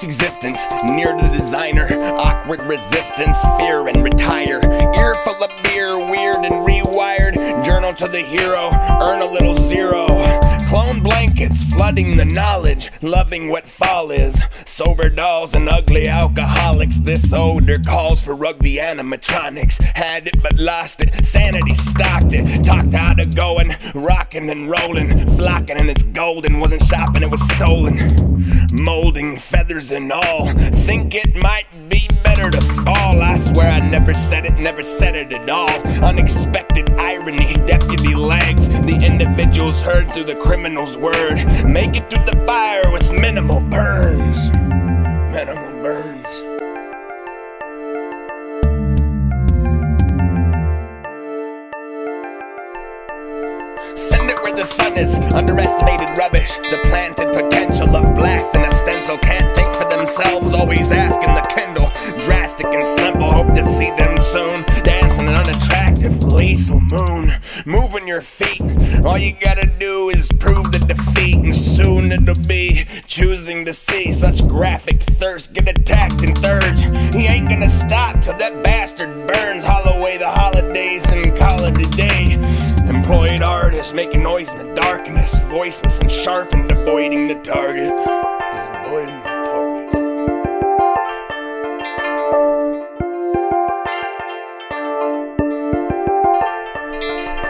Face existence, near the designer. Awkward resistance, fear and retire. Ear full of beer, weird and rewired. Journal to the hero, earn a little zero. Clone blankets, flooding the knowledge. Loving what fall is. Sober dolls and ugly alcoholics. This odor calls for rugby animatronics. Had it but lost it, sanity stocked it. Talked out of going, rocking and rolling. Flocking and it's golden, wasn't shopping, it was stolen. Molding, feathers and all. Think it might be better to fall. I swear I never said it at all. Unexpected irony, deputy legs. The individuals heard through the criminal's word. Make it through the fire with minimal burns. Minimal burns. Send it where the sun is, underestimated rubbish. The planted potential of blast and a stencil. Can't think for themselves, always asking the Kindle. Drastic and simple, hope to see them soon. Dancing an unattractive, lethal moon. Moving your feet, all you gotta do is prove the defeat. And soon it'll be choosing to see such graphic thirst. Get attacked in thirds, he ain't gonna stop till that bastard burns. Haul away the holidays and call it a day. Employed artist making noise in the darkness, voiceless and sharpened, avoiding the target. He's avoiding the target.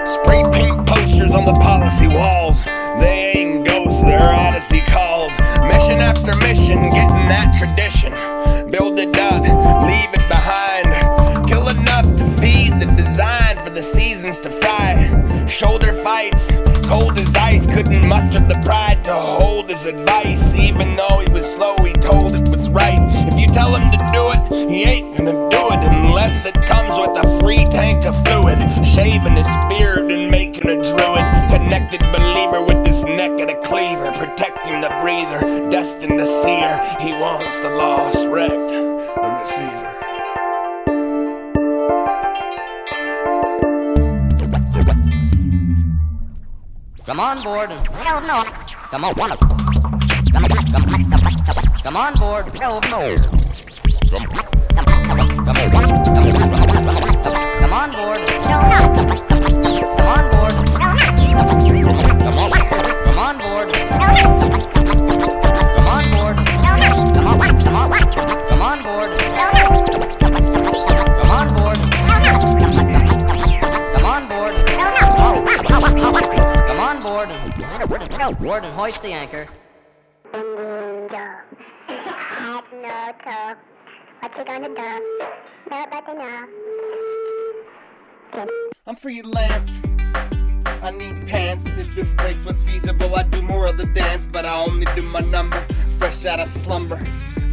Spray paint posters on the policy walls. They ain't ghosts, they're Odyssey calls. Mission after mission, getting that tradition. Build it up, leave it behind. Kill enough to feed the design for the seasons to fry. Shoulder fights, cold as ice. Couldn't muster the pride to hold his advice. Even though he was slow, he told it was right. If you tell him to do it, he ain't gonna do it unless it comes with a free tank of fluid. Shaving his beard and making a druid. Connected believer with his neck at a cleaver. Protecting the breather, destined to see her. He wants the lost, wrecked, the receiver. Come on board and come on, come on board. Come on board. Come on board. Come on board. Come on board. Board and hoist the anchor. Have no clue what you gonna do. Nobody know. I'm freelance. I need pants. If this place was feasible, I'd do more of the dance. But I only do my number, fresh out of slumber.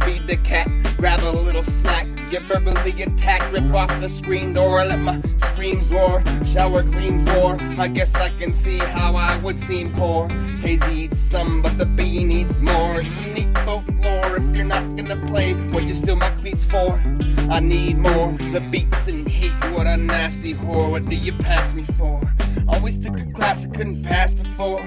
Feed the cat, grab a little snack. Get verbally attacked, rip off the screen door. Let my screams roar, shower cream pour. I guess I can see how I would seem poor. Tazy eats some, but the bee needs more. Some neat folklore. If you're not gonna play, what'd you steal my cleats for? I need more. The beats and heat, what a nasty whore. What do you pass me for? Always took a class I couldn't pass before.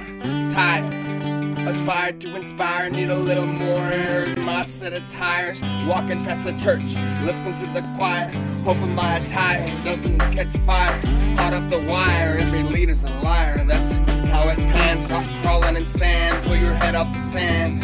Tired, aspired to inspire, need a little more air in my set of tires. Walking past the church, listen to the choir, hoping my attire doesn't catch fire. Hot off the wire, every leader's a liar. That's how it pans. Stop crawling and stand, pull your head out the sand.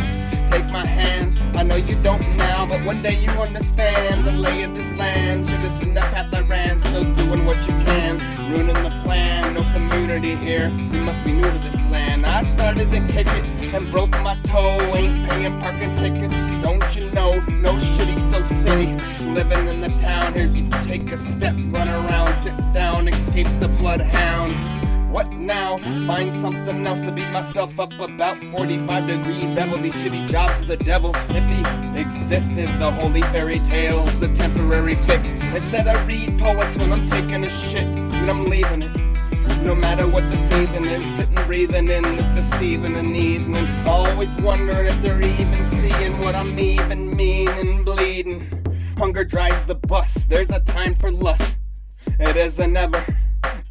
Take my hand, I know you don't now, but one day you understand the lay of this land. Should've seen the path I ran, still doing what you can. Ruining the plan, no community here. You must be new to this land. I started to kick it and broke my toe. Ain't paying parking tickets, don't you know? No shitty, so city. Living in the town, here you take a step, run around, sit down, escape the bloodhound. What now? Find something else to beat myself up about. 45-degree bevel, these shitty jobs of the devil. If he existed, the holy fairy tales, a temporary fix. Instead I read poets when I'm taking a shit, and I'm leaving it. No matter what the season is, sitting breathing in this deceiving an evening. Always wondering if they're even seeing what I'm even mean and bleeding. Hunger drives the bus, there's a time for lust. It is a never.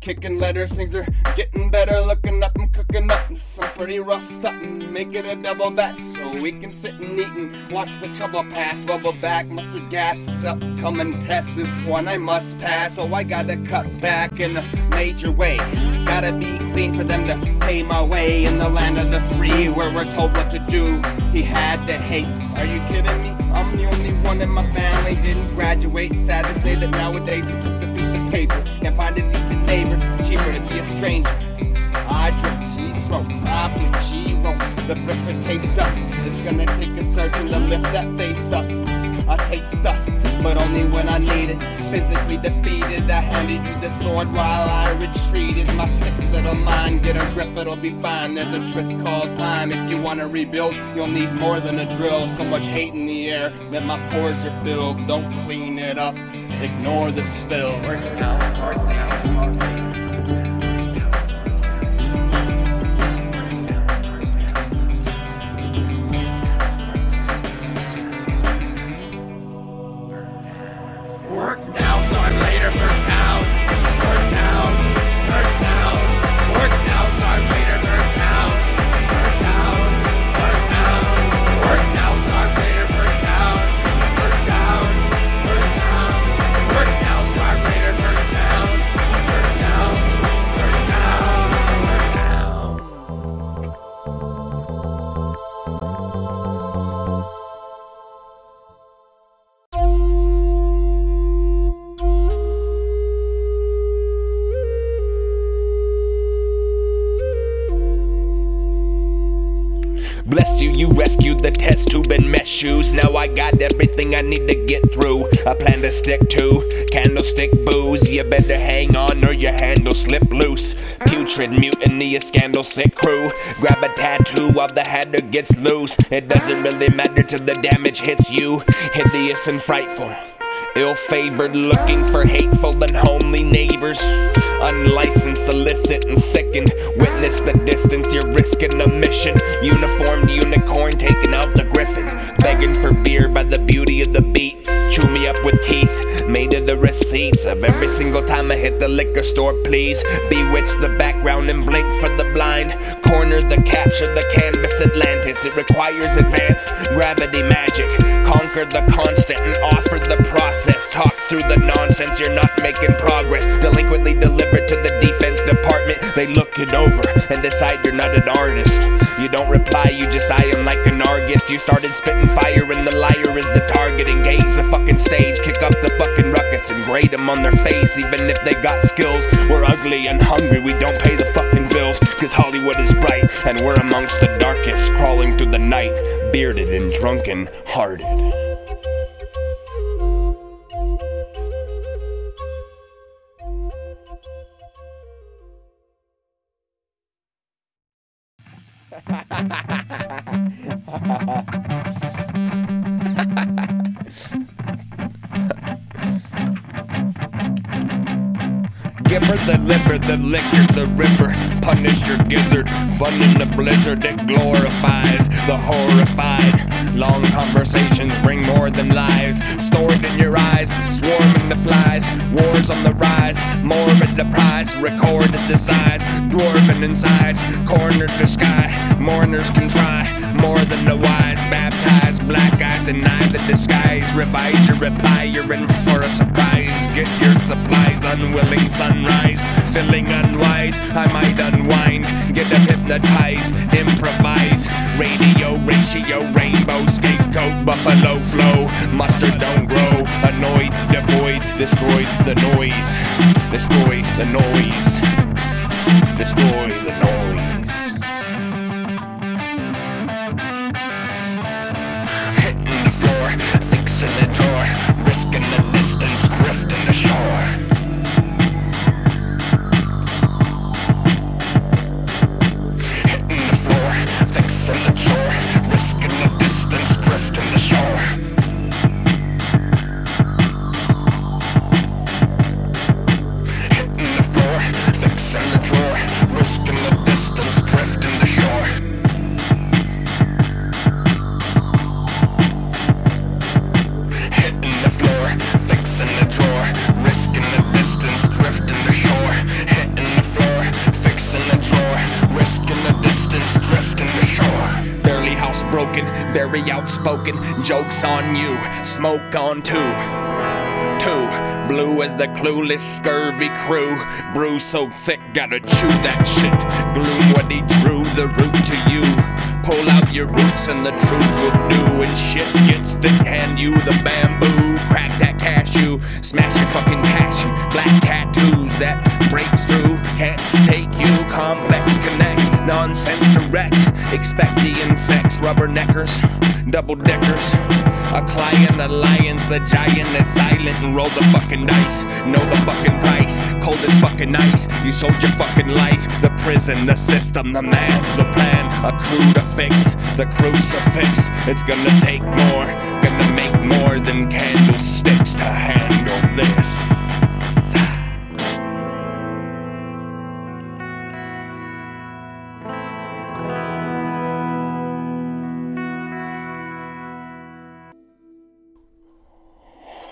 Kicking letters, things are getting better. Looking up, I'm cooking up some pretty rough stuff and make it a double batch so we can sit and eat and watch the trouble pass. Bubble back, mustard gas, this upcoming test is one I must pass. So I gotta cut back in a major way. Gotta be clean for them to pay my way in the land of the free where we're told what to do. He had to hate. Are you kidding me? I'm the only one in my family didn't graduate. Sad to say that nowadays it's just a piece of paper. Can't find a decent neighbor, cheaper to be a stranger. I drink, she smokes, I bleed, she won't. The bricks are taped up. It's gonna take a surgeon to lift that face up. I take stuff, but only when I need it. Physically defeated, I handed you the sword while I retreated. My sick little mind, get a grip, it'll be fine. There's a twist called time. If you wanna rebuild, you'll need more than a drill. So much hate in the air that my pores are filled. Don't clean it up, ignore the spill. Work now, start now, start now. Work now, start later, burn down. Burn down, burn down. Work now, start later, burn down. Burn down, burn down. Work now, start later, burn down. Burn down, burn down. Work now, start later, burn down. Burn down, burn down, burn down. Bless you, you rescued the test tube and mesh shoes. Now I got everything I need to get through. A plan to stick to, candlestick booze. You better hang on or your hand will slip loose. Putrid mutiny, a scandal sick crew. Grab a tattoo while the hatter gets loose. It doesn't really matter till the damage hits you. Hideous and frightful, ill-favored, looking for hateful and homely neighbors. Unlicensed, illicit, and sickened. Witness the distance, you're risking a mission. Uniformed unicorn taking out the griffin. Begging for beer by the beauty of the beat. Chew me up with teeth, made of the receipts of every single time I hit the liquor store, please. Bewitch the background and blink for the blind. Corner the capture the canvas Atlantis. It requires advanced gravity magic. Conquer the constant and offer the process. Talk through the nonsense, you're not making progress. Delinquently delivered to the defense department. They look it over and decide you're not an artist. You don't reply, you just eye 'em like an Argus. You started spitting fire and the liar is the target. Engage the fucking stage, kick up the fucking ruckus and grade them on their face. Even if they got skills, we're ugly and hungry, we don't pay the fucking bills. Cause Hollywood is bright and we're amongst the darkest. Crawling through the night, bearded and drunken hearted. Give her the liver, the liquor, the river. Punish your gizzard. Fun in the blizzard, it glorifies the horrified. Long conversations bring more than lies. Stored in your eyes, swarming the flies. Wars on the rise, morbid the prize. Recorded the size, dwarven in size. Cornered the sky, mourners can try. More than the wise, baptized, black eyes deny the disguise. Revise your reply, you're in for a surprise. Get your supplies, unwilling sunrise. Feeling unwise, I might unwind. Get them hypnotized, improvise. Radio, ratio, rainbow, scapegoat, buffalo flow. Mustard don't grow, annoyed, devoid. Destroy the noise, destroy the noise. Destroy the noise. Hitting the floor, fixing the drawer. Risking the distance, drifting the shore. Hitting the floor, fixing the drawer. Risking the distance, drifting the shore. Hitting the floor, fixing the drawer. Risking the distance. very outspoken, jokes on you, smoke on two. Blue as the clueless scurvy crew, brew so thick, gotta chew that shit. Gloom what he drew, the root to you. Pull out your roots and the truth will do. And shit gets thick, hand you the bamboo. Crack that cashew, smash your fucking passion. Black tattoos that breaks through, can't take you. Complex connect, nonsense direct. Expect the insects, rubberneckers, double deckers. A client, alliance, the giant is silent and roll the fucking dice. Know the fucking price, cold as fucking ice. You sold your fucking life, the prison, the system, the man, the plan, a crew to fix, the crucifix. It's gonna take more, gonna make more than candlesticks to handle this.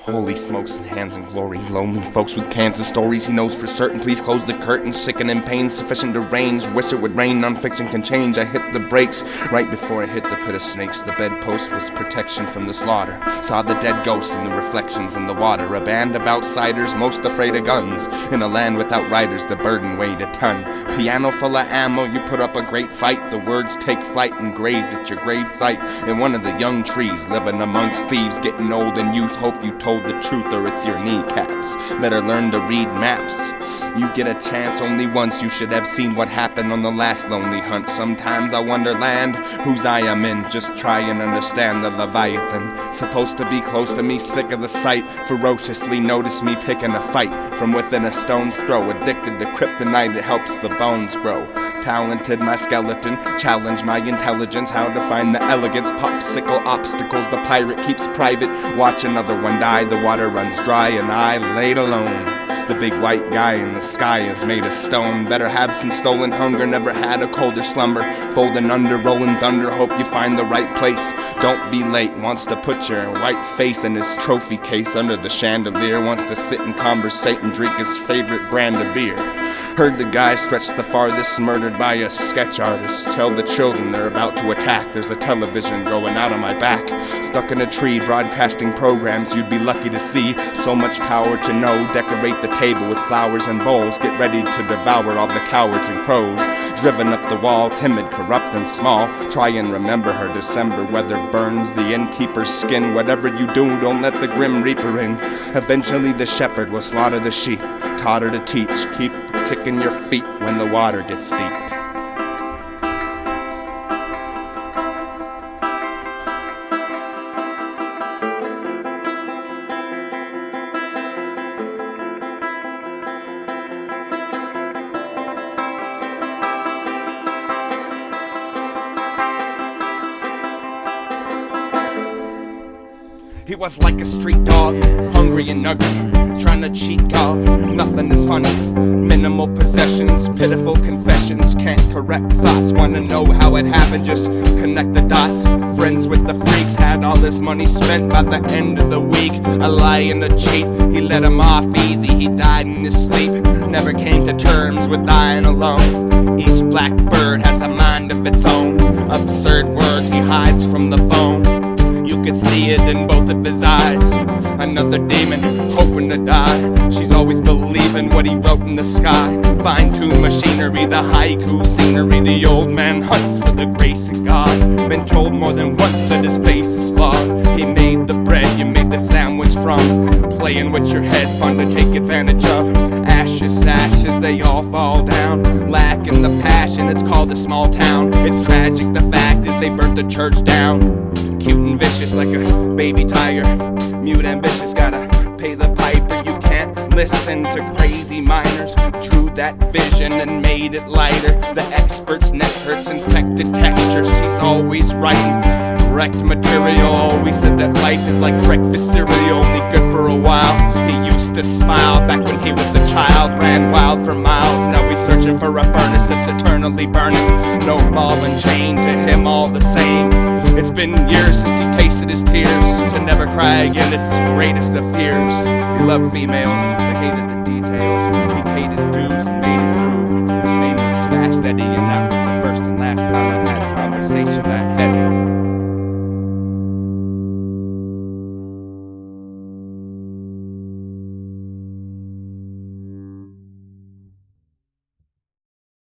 Holy smokes and hands and glory, lonely folks with Kansas stories he knows for certain. Please close the curtain, sickening pain sufficient to range. Wish it would rain, non-fiction can change. I hit the brakes right before I hit the pit of snakes. The bedpost was protection from the slaughter. Saw the dead ghosts and the reflections in the water. A band of outsiders, most afraid of guns. In a land without riders, the burden weighed a ton. Piano full of ammo, you put up a great fight. The words take flight, engraved at your grave site. In one of the young trees, living amongst thieves, getting old in youth. Hope you told the truth or it's your kneecaps. Better learn to read maps. You get a chance only once. You should have seen what happened on the last lonely hunt. Sometimes I wonder, land, whose eye I'm in. Just try and understand the Leviathan. Supposed to be close to me, sick of the sight. Ferociously notice me picking a fight from within a stone's throw. Addicted to kryptonite, it helps the bones grow. Talented my skeleton, challenge my intelligence. How to find the elegance, popsicle obstacles. The pirate keeps private, watch another one die. The water runs dry and I laid alone. The big white guy in the sky is made of stone. Better have some stolen hunger, never had a colder slumber. Folding under, rolling thunder, hope you find the right place. Don't be late, wants to put your white face in his trophy case under the chandelier. Wants to sit and conversate and drink his favorite brand of beer. Heard the guy stretched the farthest, murdered by a sketch artist. Tell the children they're about to attack. There's a television going out on my back. Stuck in a tree, broadcasting programs you'd be lucky to see. So much power to know. Decorate the table with flowers and bowls. Get ready to devour all the cowards and crows. Driven up the wall, timid, corrupt and small. Try and remember her. December weather burns the innkeeper's skin. Whatever you do, don't let the grim reaper in. Eventually the shepherd will slaughter the sheep. Taught her to teach. Keep kicking your feet when the water gets deep. He was like a street dog, hungry and ugly, trying to cheat God, nothing is funny. Minimal possessions, pitiful confessions, can't correct thoughts. Wanna know how it happened, just connect the dots. Friends with the freaks, had all this money spent by the end of the week. A lie and a cheat, he let him off easy. He died in his sleep, never came to terms with dying alone. Each blackbird has a mind of its own. Absurd words he hides from the phone. You could see it in both of his eyes. Another demon, hoping to die. She's always believing what he wrote in the sky. Fine-tuned machinery, the haiku scenery. The old man hunts for the grace of God. Been told more than once that his face is flawed. He made the bread you made the sandwich from. Playing with your head, fun to take advantage of. Ashes, ashes, they all fall down. Lacking the passion, it's called a small town. It's tragic, the fact is they burnt the church down. Cute and vicious like a baby tiger. Mute ambitious, gotta pay the piper. You can't listen to crazy minors. Drew that vision and made it lighter. The expert's neck hurts, infected textures. He's always writing wrecked material. Always said that life is like breakfast cereal, only good for a while. He used to smile back when he was a child. Ran wild for miles, now he's searching for a furnace that's eternally burning. No ball and chain, to him all the same. It's been years since he tasted his tears. To never cry again is his greatest of fears. He loved females, but hated the details. He paid his dues and made it through. His name was Fast Eddie, and that was the first and last time I had conversation that heavy.